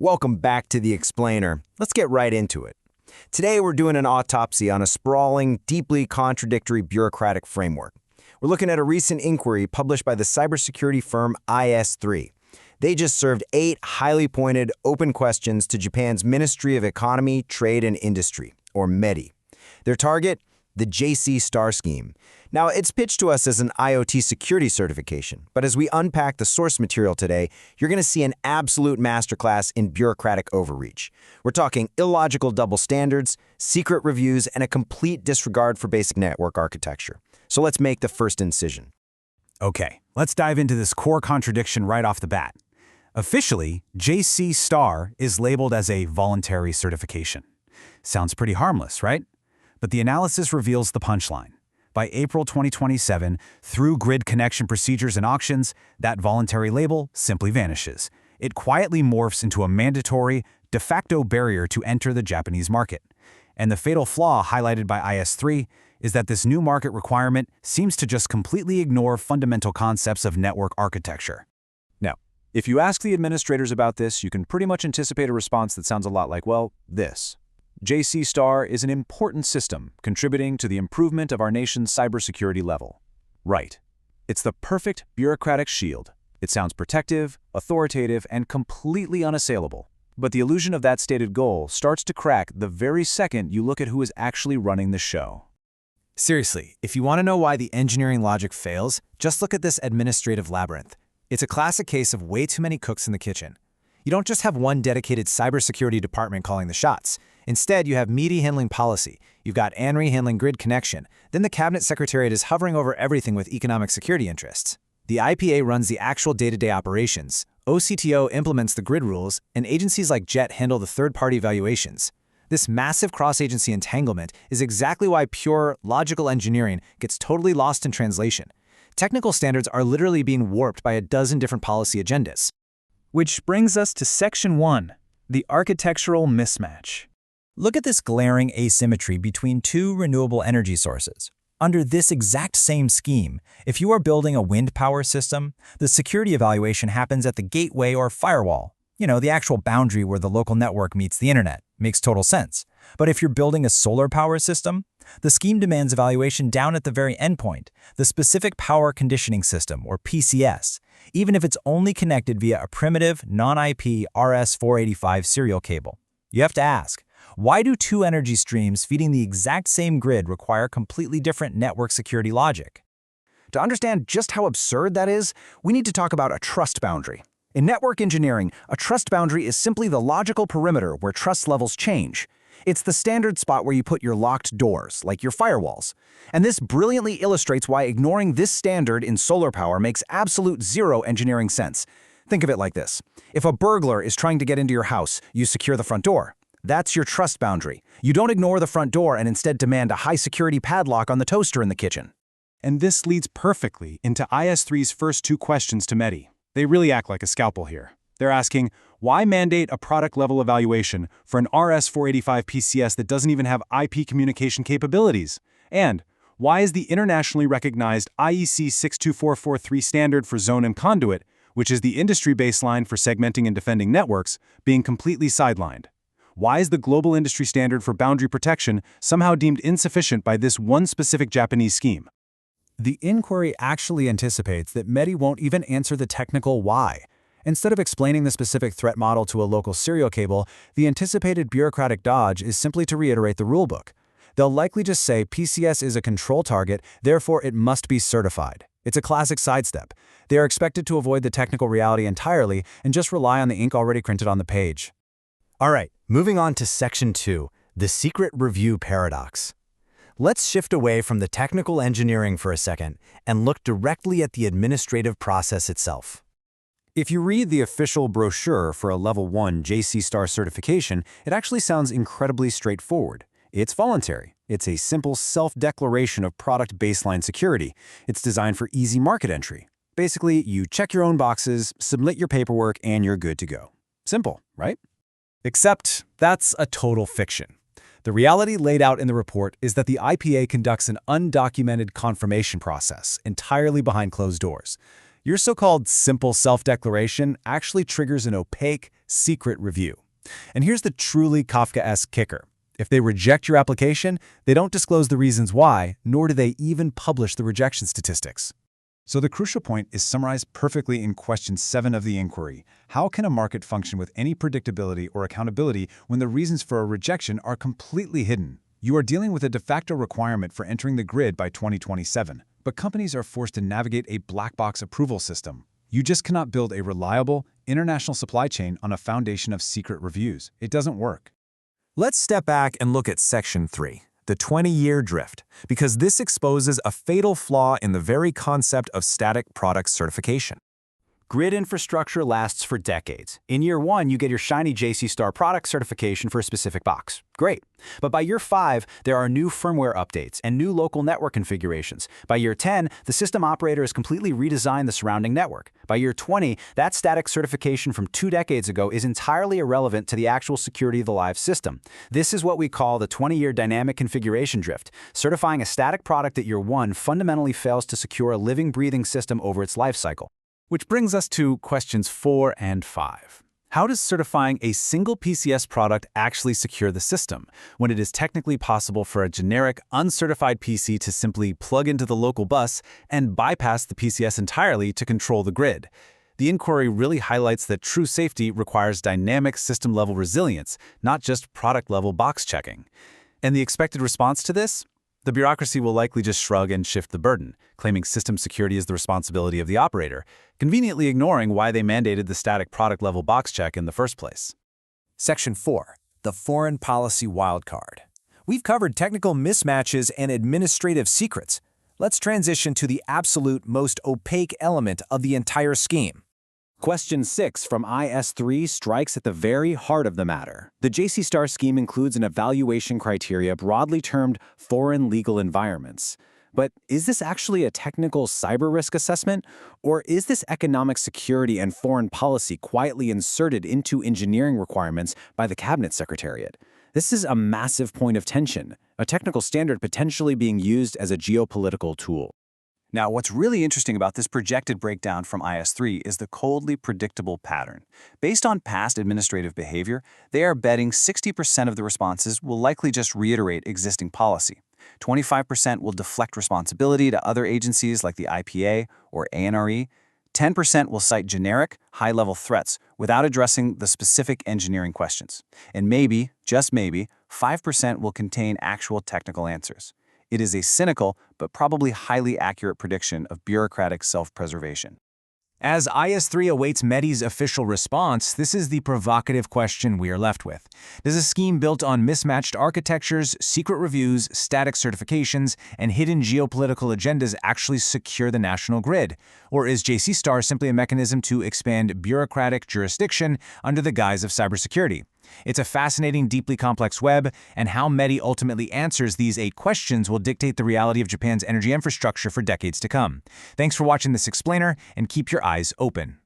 Welcome back to The Explainer. Let's get right into it. Today we're doing an autopsy on a sprawling, deeply contradictory bureaucratic framework. We're looking at a recent inquiry published by the cybersecurity firm IS3. They just served 8 highly pointed, open questions to Japan's Ministry of Economy, Trade and Industry, or METI. Their target? The JC Star Scheme. Now, it's pitched to us as an IoT security certification, but as we unpack the source material today, you're going to see an absolute masterclass in bureaucratic overreach. We're talking illogical double standards, secret reviews, and a complete disregard for basic network architecture. So let's make the first incision. Okay, let's dive into this core contradiction right off the bat. Officially, JC Star is labeled as a voluntary certification. Sounds pretty harmless, right? But the analysis reveals the punchline. By April 2027, through grid connection procedures and auctions, that voluntary label simply vanishes. It quietly morphs into a mandatory, de facto barrier to enter the Japanese market. And the fatal flaw highlighted by IS3 is that this new market requirement seems to just completely ignore fundamental concepts of network architecture. Now, if you ask the administrators about this, you can pretty much anticipate a response that sounds a lot like, well, this. JC Star is an important system contributing to the improvement of our nation's cybersecurity level. Right. It's the perfect bureaucratic shield. It sounds protective, authoritative, and completely unassailable. But the illusion of that stated goal starts to crack the very second you look at who is actually running the show. Seriously, if you want to know why the engineering logic fails, just look at this administrative labyrinth. It's a classic case of way too many cooks in the kitchen. You don't just have one dedicated cybersecurity department calling the shots. Instead, you have METI handling policy, you've got ANRI handling grid connection, then the Cabinet Secretariat is hovering over everything with economic security interests. The IPA runs the actual day-to-day operations, OCTO implements the grid rules, and agencies like JET handle the third-party evaluations. This massive cross-agency entanglement is exactly why pure, logical engineering gets totally lost in translation. Technical standards are literally being warped by a dozen different policy agendas. Which brings us to Section 1, the architectural mismatch. Look at this glaring asymmetry between two renewable energy sources. Under this exact same scheme, if you are building a wind power system, the security evaluation happens at the gateway or firewall. You know, the actual boundary where the local network meets the internet. Makes total sense. But if you're building a solar power system, the scheme demands evaluation down at the very endpoint, the specific power conditioning system, or PCS, even if it's only connected via a primitive, non-IP RS-485 serial cable. You have to ask, why do two energy streams feeding the exact same grid require completely different network security logic? To understand just how absurd that is, we need to talk about a trust boundary. In network engineering, a trust boundary is simply the logical perimeter where trust levels change. It's the standard spot where you put your locked doors, like your firewalls. And this brilliantly illustrates why ignoring this standard in solar power makes absolute zero engineering sense. Think of it like this. If a burglar is trying to get into your house, you secure the front door. That's your trust boundary. You don't ignore the front door and instead demand a high-security padlock on the toaster in the kitchen. And this leads perfectly into IS3's first 2 questions to METI. They really act like a scalpel here. They're asking, why mandate a product-level evaluation for an RS-485 PCS that doesn't even have IP communication capabilities? And why is the internationally recognized IEC 62443 standard for zone and conduit, which is the industry baseline for segmenting and defending networks, being completely sidelined? Why is the global industry standard for boundary protection somehow deemed insufficient by this one specific Japanese scheme? The inquiry actually anticipates that METI won't even answer the technical why. Instead of explaining the specific threat model to a local serial cable, the anticipated bureaucratic dodge is simply to reiterate the rulebook. They'll likely just say PCS is a control target, therefore it must be certified. It's a classic sidestep. They are expected to avoid the technical reality entirely and just rely on the ink already printed on the page. All right, moving on to Section 2, the secret review paradox. Let's shift away from the technical engineering for a second and look directly at the administrative process itself. If you read the official brochure for a Level 1 JC Star certification, it actually sounds incredibly straightforward. It's voluntary. It's a simple self-declaration of product baseline security. It's designed for easy market entry. Basically, you check your own boxes, submit your paperwork, and you're good to go. Simple, right? Except that's a total fiction. The reality laid out in the report is that the IPA conducts an undocumented confirmation process entirely behind closed doors. Your so-called simple self-declaration actually triggers an opaque, secret review. And here's the truly Kafkaesque kicker. If they reject your application, they don't disclose the reasons why, nor do they even publish the rejection statistics. So the crucial point is summarized perfectly in question 7 of the inquiry. How can a market function with any predictability or accountability when the reasons for a rejection are completely hidden? You are dealing with a de facto requirement for entering the grid by 2027, but companies are forced to navigate a black box approval system. You just cannot build a reliable, international supply chain on a foundation of secret reviews. It doesn't work. Let's step back and look at Section 3, the 20-year drift, because this exposes a fatal flaw in the very concept of static product certification. Grid infrastructure lasts for decades. In year 1, you get your shiny JC Star product certification for a specific box. Great. But by year 5, there are new firmware updates and new local network configurations. By year 10, the system operator has completely redesigned the surrounding network. By year 20, that static certification from 2 decades ago is entirely irrelevant to the actual security of the live system. This is what we call the 20-year dynamic configuration drift. Certifying a static product at year 1 fundamentally fails to secure a living, breathing system over its life cycle. Which brings us to questions 4 and 5. How does certifying a single PCS product actually secure the system, when it is technically possible for a generic, uncertified PC to simply plug into the local bus and bypass the PCS entirely to control the grid? The inquiry really highlights that true safety requires dynamic system-level resilience, not just product-level box checking. And the expected response to this? The bureaucracy will likely just shrug and shift the burden, claiming system security is the responsibility of the operator, conveniently ignoring why they mandated the static product-level box check in the first place. Section 4, the foreign policy wildcard. We've covered technical mismatches and administrative secrets. Let's transition to the absolute most opaque element of the entire scheme. Question 6 from IS3 strikes at the very heart of the matter. The JC Star scheme includes an evaluation criteria broadly termed foreign legal environments. But is this actually a technical cyber risk assessment? Or is this economic security and foreign policy quietly inserted into engineering requirements by the Cabinet Secretariat? This is a massive point of tension, a technical standard potentially being used as a geopolitical tool. Now, what's really interesting about this projected breakdown from IS3 is the coldly predictable pattern. Based on past administrative behavior, they are betting 60% of the responses will likely just reiterate existing policy. 25% will deflect responsibility to other agencies like the IPA or ANRE. 10% will cite generic, high-level threats without addressing the specific engineering questions. And maybe, just maybe, 5% will contain actual technical answers. It is a cynical, but probably highly accurate prediction of bureaucratic self-preservation. As IS3 awaits METI's official response, this is the provocative question we are left with. Does a scheme built on mismatched architectures, secret reviews, static certifications, and hidden geopolitical agendas actually secure the national grid? Or is JC Star simply a mechanism to expand bureaucratic jurisdiction under the guise of cybersecurity? It's a fascinating, deeply complex web, and how METI ultimately answers these 8 questions will dictate the reality of Japan's energy infrastructure for decades to come. Thanks for watching this explainer, and keep your eyes open.